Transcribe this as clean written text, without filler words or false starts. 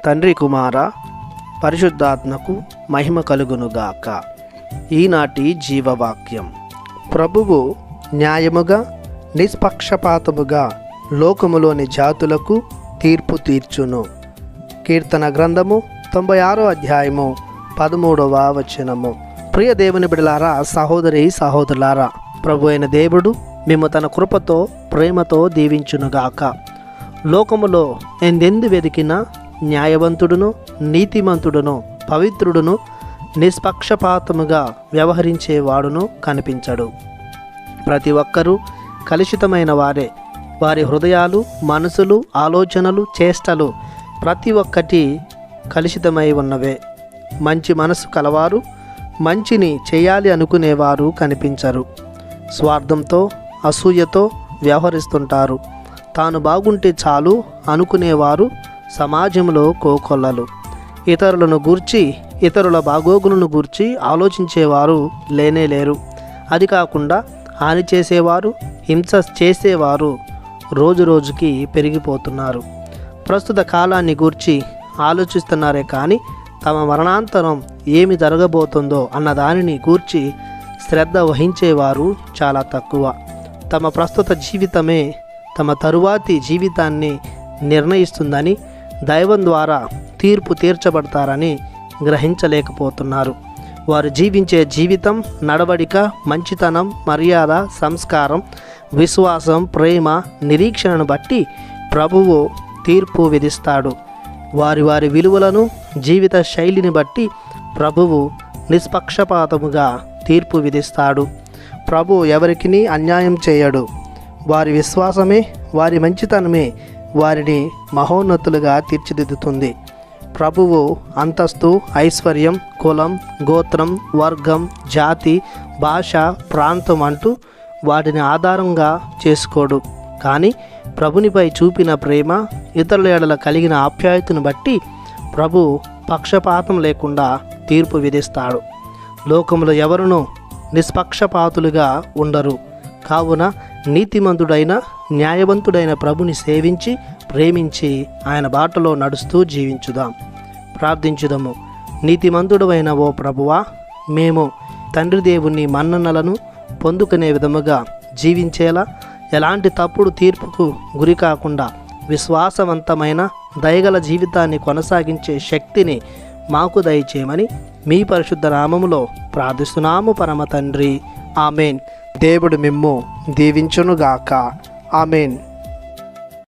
తండ్రి కుమార పరిశుద్ధాత్మకు మహిమ కలుగునుగాక. ఈనాటి జీవవాక్యం. ప్రభువు న్యాయముగా నిష్పక్షపాతముగా లోకములోని జాతులకు తీర్పు తీర్చును. కీర్తన గ్రంథము 96వ అధ్యాయము 13వ వచనము. ప్రియ దేవుని బిడ్డలారా, సహోదరి సహోదరులారా, ప్రభు అయిన దేవుడు మేము తన కృపతో ప్రేమతో దీవించునుగాక. లోకములో ఎందెందు వెతికినా న్యాయవంతుడును నీతిమంతుడును పవిత్రుడును నిష్పక్షపాతముగా వ్యవహరించేవాడును కనిపించడు. ప్రతి ఒక్కరూ కలుషితమైన వారే. వారి హృదయాలు, మనసులు, ఆలోచనలు, చేష్టలు ప్రతి ఒక్కటి కలుషితమై ఉన్నవే. మంచి మనసు కలవారు, మంచిని చేయాలి అనుకునేవారు కనిపించరు. స్వార్థంతో, అసూయతో వ్యవహరిస్తుంటారు. తాను బాగుంటే చాలు అనుకునేవారు సమాజంలో కోకొల్లలు. ఇతరులను గూర్చి, ఇతరుల బాగోగులను గూర్చి ఆలోచించేవారు లేనేలేరు. అది కాకుండా హాని చేసేవారు, హింస చేసేవారు రోజురోజుకి పెరిగిపోతున్నారు. ప్రస్తుత కాలాన్ని గూర్చి ఆలోచిస్తున్నారే కానీ తమ మరణాంతరం ఏమి జరగబోతుందో అన్న దానిని గూర్చి శ్రద్ధ వహించేవారు చాలా తక్కువ. తమ ప్రస్తుత జీవితమే తమ తరువాతి జీవితాన్ని నిర్ణయిస్తుందని, దైవం ద్వారా తీర్పు తీర్చబడతారని గ్రహించలేకపోతున్నారు. వారు జీవించే జీవితం, నడవడిక, మంచితనం, మర్యాద, సంస్కారం, విశ్వాసం, ప్రేమ, నిరీక్షణను బట్టి ప్రభువు తీర్పు విధిస్తాడు. వారి వారి విలువలను, జీవిత శైలిని బట్టి ప్రభువు నిష్పక్షపాతముగా తీర్పు విధిస్తాడు. ప్రభువు ఎవరికిని అన్యాయం చేయడు. వారి విశ్వాసమే, వారి మంచితనమే వారిని మహోన్నతులుగా తీర్చిదిద్దుతుంది. ప్రభువు అంతస్తు, ఐశ్వర్యం, కులం, గోత్రం, వర్గం, జాతి, భాష, ప్రాంతం అంటూ వాటిని ఆధారంగా చేసుకోడు. కానీ ప్రభునిపై చూపిన ప్రేమ, ఇతరుల ఎడల కలిగిన ఆప్యాయతను బట్టి ప్రభు పక్షపాతం లేకుండా తీర్పు విధిస్తాడు. లోకములో ఎవరునూ నిష్పక్షపాతులుగా ఉండరు. కావున నీతిమంతుడైన, న్యాయవంతుడైన ప్రభుని సేవించి, ప్రేమించి ఆయన బాటలో నడుస్తూ జీవించుదాం. ప్రార్థించుదాము. నీతిమంతుడైన ఓ ప్రభువా, మేము తండ్రి దేవుని మన్ననలను పొందుకునే విధముగా జీవించేలా, ఎలాంటి తప్పుడు తీర్పుకు గురి కాకుండా విశ్వాసవంతమైన దయగల జీవితాన్ని కొనసాగించే శక్తిని మాకు దయచేయమని మీ పరిశుద్ధ నామములో ప్రార్థిస్తున్నాము పరమ తండ్రి. ఆమెన్. దేవుడు మిమ్ము దీవించునుగాక. ఆమెన్.